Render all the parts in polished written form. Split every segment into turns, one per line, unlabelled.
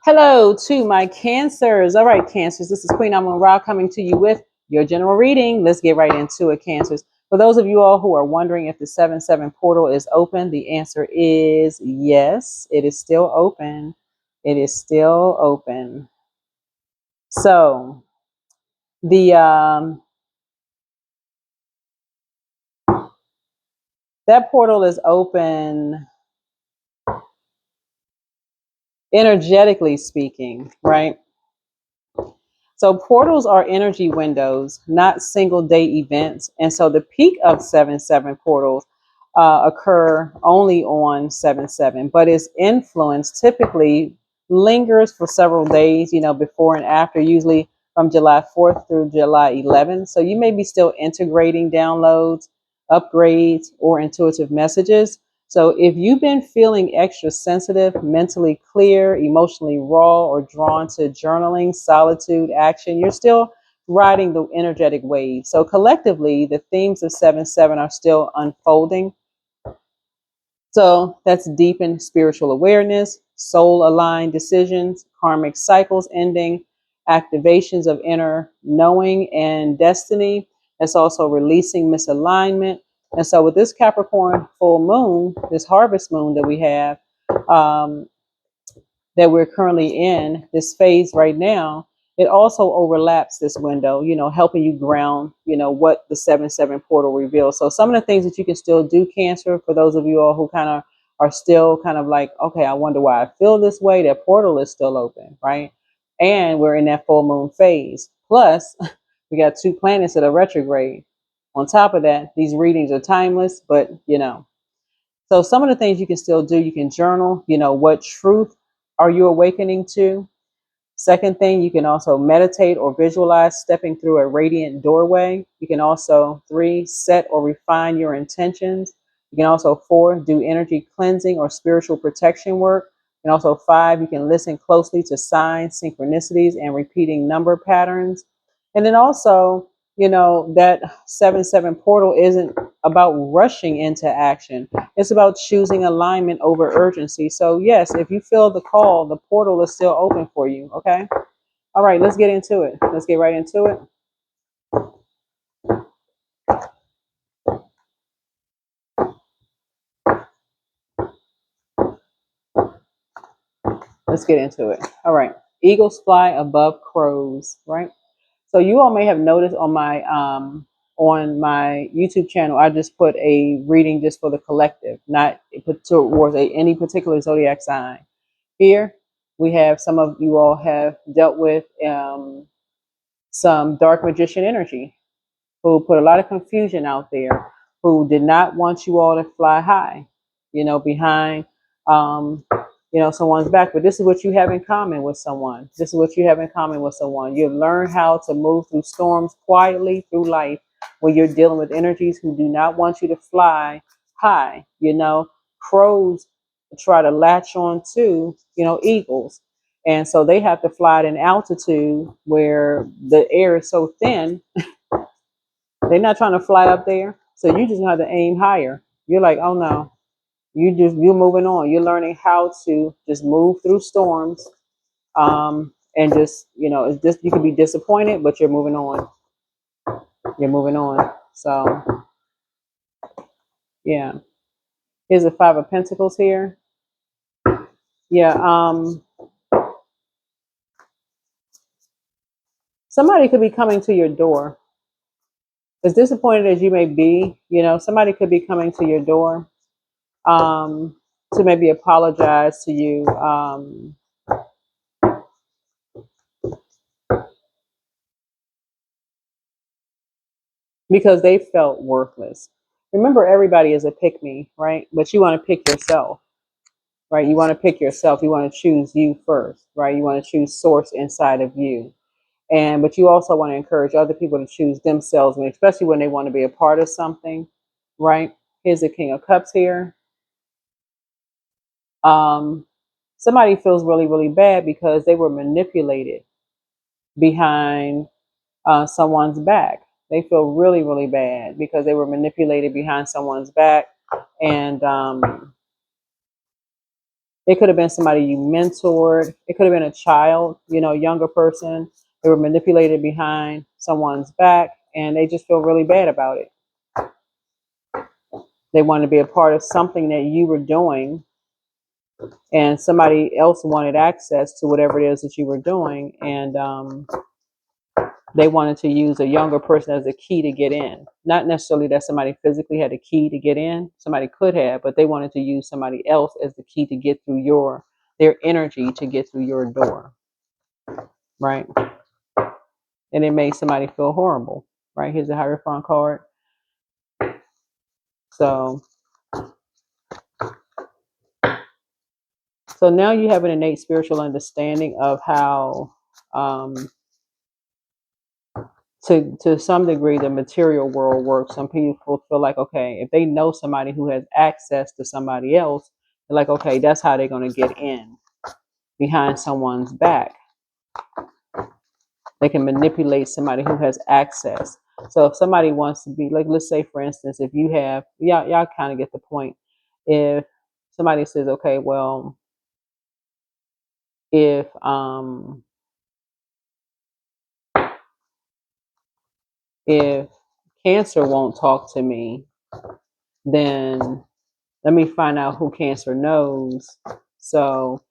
Hello to my Cancers. All right, Cancers, this is Queen Amun Ra coming to you with your general reading. Let's get right into it, Cancers. For those of you all who are wondering if the 7-7 portal is open, the answer is yes, it is still open. It is still open. So, the that portal is open energetically speaking, right? So portals are energy windows, not single day events. And so the peak of 7-7 portals occur only on 7-7, but its influence typically lingers for several days, before and after, usually from July 4th through July 11th. So you may be still integrating downloads, upgrades, or intuitive messages. So if you've been feeling extra sensitive, mentally clear, emotionally raw, or drawn to journaling, solitude, action, you're still riding the energetic wave. So collectively, the themes of 7-7 are still unfolding. So that's deepened spiritual awareness, soul aligned decisions, karmic cycles ending, activations of inner knowing and destiny. It's also releasing misalignment. And so with this Capricorn full moon, this harvest moon that we have, um, that we're currently in, this phase right now, it also overlaps this window, helping you ground, what the 7-7 portal reveals. So some of the things that you can still do, Cancer, for those of you all who kind of are still kind of like, okay, I wonder why I feel this way. That portal is still open, right? And we're in that full moon phase. Plus, we got 2 planets that are retrograde. On top of that, these readings are timeless, but so some of the things you can still do, you can journal, what truth are you awakening to? Second thing, you can also meditate or visualize stepping through a radiant doorway. You can also, 3, set or refine your intentions. You can also, 4, do energy cleansing or spiritual protection work. And also 5, you can listen closely to signs, synchronicities, and repeating number patterns. And then also, that 7-7 portal isn't about rushing into action. It's about choosing alignment over urgency. So yes, if you feel the call, the portal is still open for you. Okay. All right, let's get into it. Let's get right into it. Let's get into it. All right. Eagles fly above crows, right? So you all may have noticed on my YouTube channel, I just put a reading just for the collective, not put towards any particular zodiac sign. Here we have some of you all have dealt with some dark magician energy, who put a lot of confusion out there, who did not want you all to fly high, behind, someone's back. But this is what you have in common with someone. This is what you have in common with someone. You learn how to move through storms quietly through life when you're dealing with energies who do not want you to fly high. Crows try to latch on to, eagles. And so they have to fly at an altitude where the air is so thin. They're not trying to fly up there. So you just have to aim higher. You're like, oh no. You're moving on. You're learning how to just move through storms. And just, it's just, you can be disappointed, but you're moving on. You're moving on. So yeah. Here's the 5 of Pentacles here. Yeah. Somebody could be coming to your door. As disappointed as you may be, somebody could be coming to your door, to maybe apologize to you, because they felt worthless. Remember, everybody is a pick me, right? But you want to pick yourself, right? You want to pick yourself. You want to choose you first, right? You want to choose source inside of you. But you also want to encourage other people to choose themselves, especially when they want to be a part of something, right? Here's the King of Cups here. Somebody feels really, really bad because they were manipulated behind someone's back. They feel really, really bad because they were manipulated behind someone's back. And It could have been somebody you mentored. It could have been a child, younger person. They were manipulated behind someone's back and they just feel really bad about it. They wanted to be a part of something that you were doing, and somebody else wanted access to whatever it is that you were doing. And they wanted to use a younger person as a key to get in. Not necessarily that somebody physically had a key to get in. Somebody could have, but they wanted to use somebody else as the key to get through their energy to get through your door. Right? And it made somebody feel horrible. Right? Here's a Hierophant card. So now you have an innate spiritual understanding of how to some degree the material world works. Some people feel like, okay, if they know somebody who has access to somebody else, they're like, okay, that's how they're going to get in behind someone's back. They can manipulate somebody who has access. So if somebody wants to be like, let's say for instance, if you have y'all kind of get the point. If somebody says, okay, well, if cancer won't talk to me, then let me find out who cancer knows so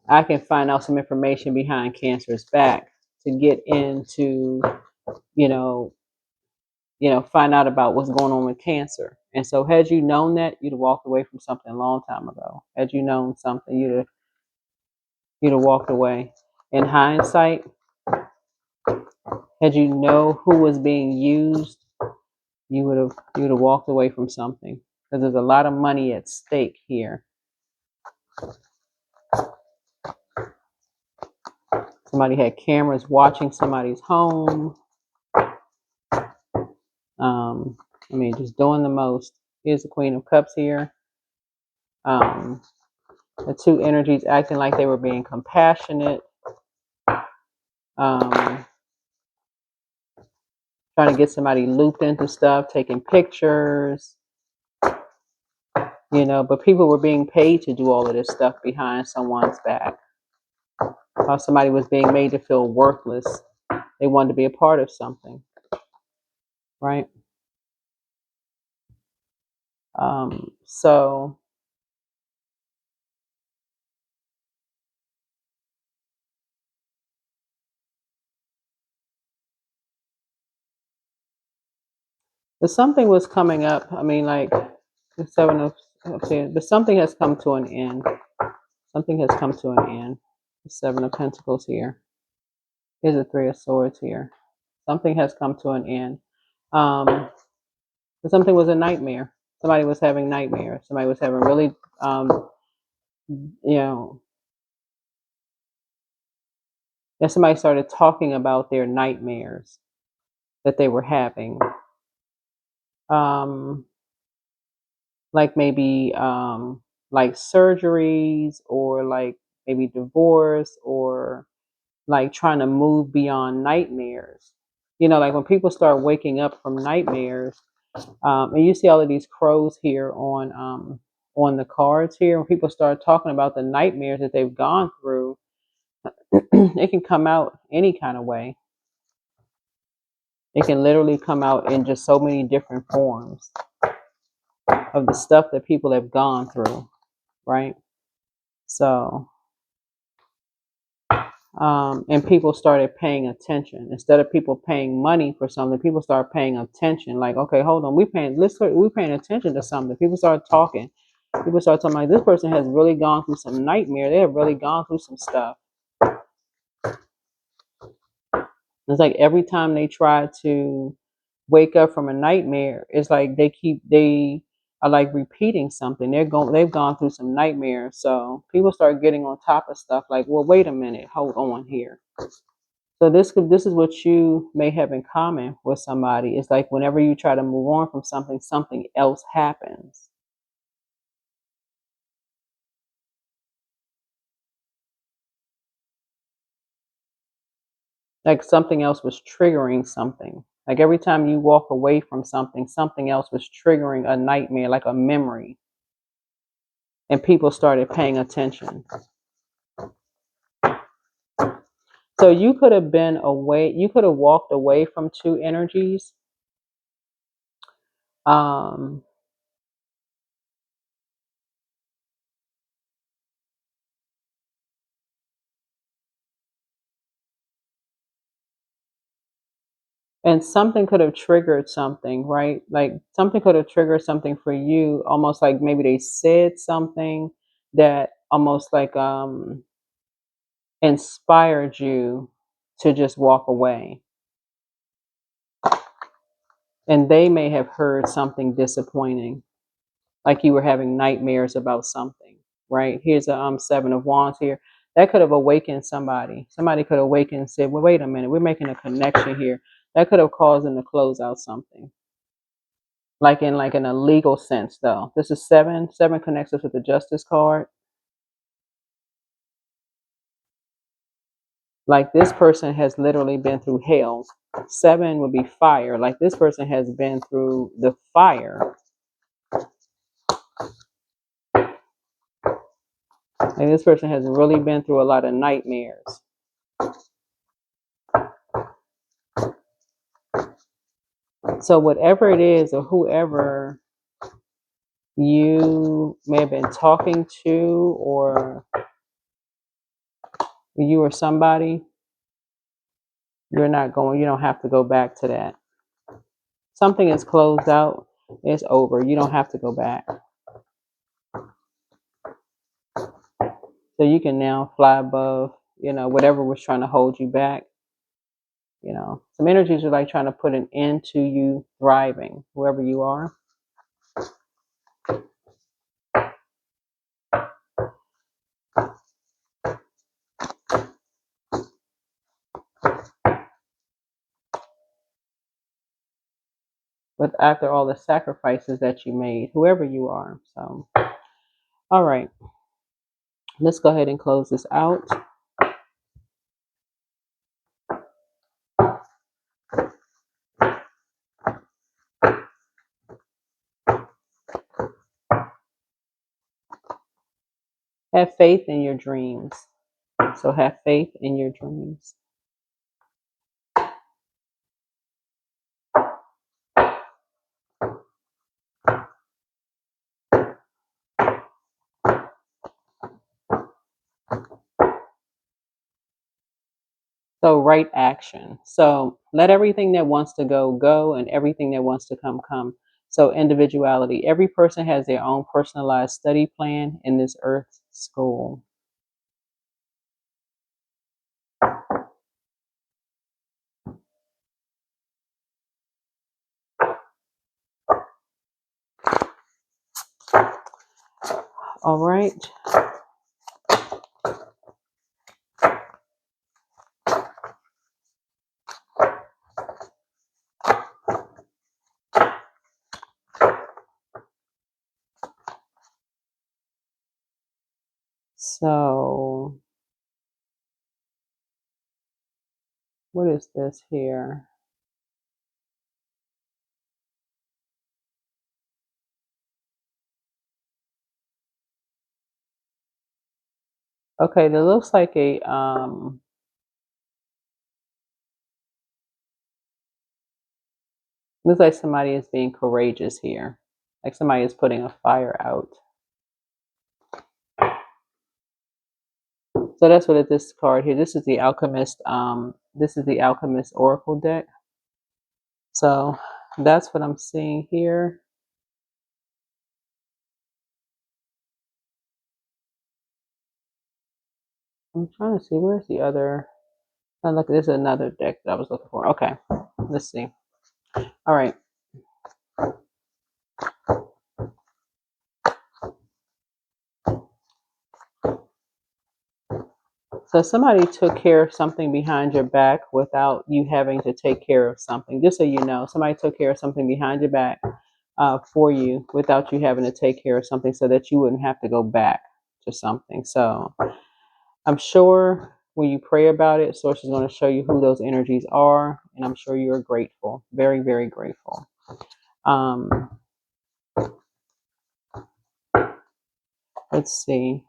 I can find out some information behind cancer's back to get into, find out about what's going on with cancer. And so had you known that, you'd have walked away from something a long time ago. Had you known something, you'd have walked away. In hindsight, had you know who was being used, you would have walked away from something, because there's a lot of money at stake here. Somebody had cameras watching somebody's home. Just doing the most. Here's the Queen of Cups here. The two energies acting like they were being compassionate. Trying to get somebody looped into stuff, taking pictures. But people were being paid to do all of this stuff behind someone's back. How somebody was being made to feel worthless. They wanted to be a part of something. Right? So the something was coming up. Like the Seven of, but something has come to an end. Something has come to an end. The Seven of Pentacles here. Here's the Three of Swords here. Something has come to an end. Something was a nightmare. Somebody was having nightmares. Somebody was having really, and somebody started talking about their nightmares that they were having. Like maybe like surgeries, or like maybe divorce, or like trying to move beyond nightmares. Like when people start waking up from nightmares, and you see all of these crows here on the cards here. When people start talking about the nightmares that they've gone through, it can come out any kind of way. It can literally come out in just so many different forms of the stuff that people have gone through, right? So, and people started paying attention. Instead of people paying money for something, people start paying attention. Like, okay, hold on, we're paying attention to something. People start talking. People start talking like, this person has really gone through some nightmare. They have really gone through some stuff. It's like every time they try to wake up from a nightmare, it's like they are like repeating something. They've gone through some nightmares. So people start getting on top of stuff like, well, wait a minute, hold on here. So this is what you may have in common with somebody. It's like whenever you try to move on from something, something else happens. Like something else was triggering something. Like every time you walk away from something, something else was triggering a nightmare, like a memory. and people started paying attention. So you could have been away, you could have walked away from two energies. Um, and something could have triggered something, right? Like something could have triggered something for you, almost like maybe they said something that almost like inspired you to just walk away. And they may have heard something disappointing, like you were having nightmares about something, right? Here's a Seven of Wands here. That could have awakened somebody. Somebody could awaken and said, well, wait a minute, we're making a connection here. That could have caused them to close out something. Like in a legal sense though. This is seven. Seven connects us with the justice card. Like this person has literally been through hell. Seven would be fire. Like this person has been through the fire. Like this person has really been through a lot of nightmares. So whatever it is or whoever you may have been talking to, or you or somebody, you don't have to go back to that. Something is closed out, it's over. You don't have to go back. So you can now fly above, whatever was trying to hold you back. Some energies are like trying to put an end to you thriving, whoever you are. But after all the sacrifices that you made, whoever you are. So, all right, let's go ahead and close this out. Have faith in your dreams. So have faith in your dreams. So right action. So let everything that wants to go, go, and everything that wants to come, come. So individuality. Every person has their own personalized study plan in this earth school. All right. So what is this here? Okay, that looks like a looks like somebody is being courageous here. Like somebody is putting a fire out. So that's what this card here. This is the Alchemist. This is the Alchemist Oracle deck. So that's what I'm seeing here. I'm trying to see where's the other. Oh, look, there's another deck that I was looking for. Okay, let's see. All right. So somebody took care of something behind your back without you having to take care of something. Just so you know, somebody took care of something behind your back for you without you having to take care of something, so that you wouldn't have to go back to something. So I'm sure when you pray about it, Source is going to show you who those energies are, and I'm sure you are grateful, very, very grateful. Let's see.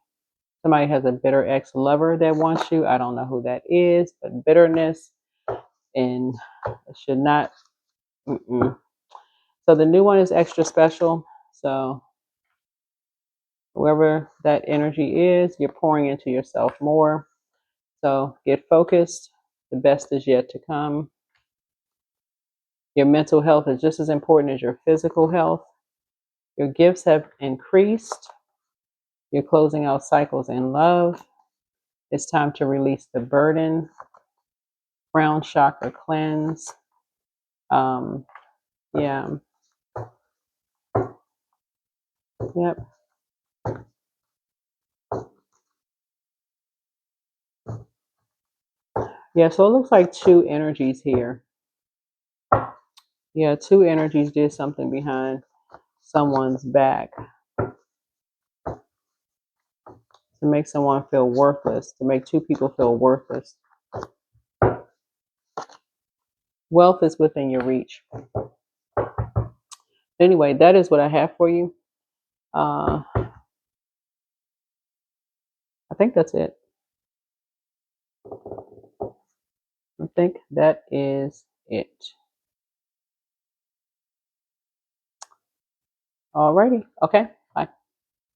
Somebody has a bitter ex-lover that wants you. I don't know who that is, but bitterness and it should not. Mm-mm. So the new one is extra special. So whoever that energy is, you're pouring into yourself more. So get focused. The best is yet to come. Your mental health is just as important as your physical health. Your gifts have increased. You're closing out cycles in love. It's time to release the burden. Crown chakra cleanse. Um, yeah. Yep. Yeah, so it looks like two energies here. Yeah, two energies did something behind someone's back to make someone feel worthless, to make two people feel worthless. Wealth is within your reach. Anyway, that is what I have for you. I think that's it. I think that is it. Alrighty. Okay.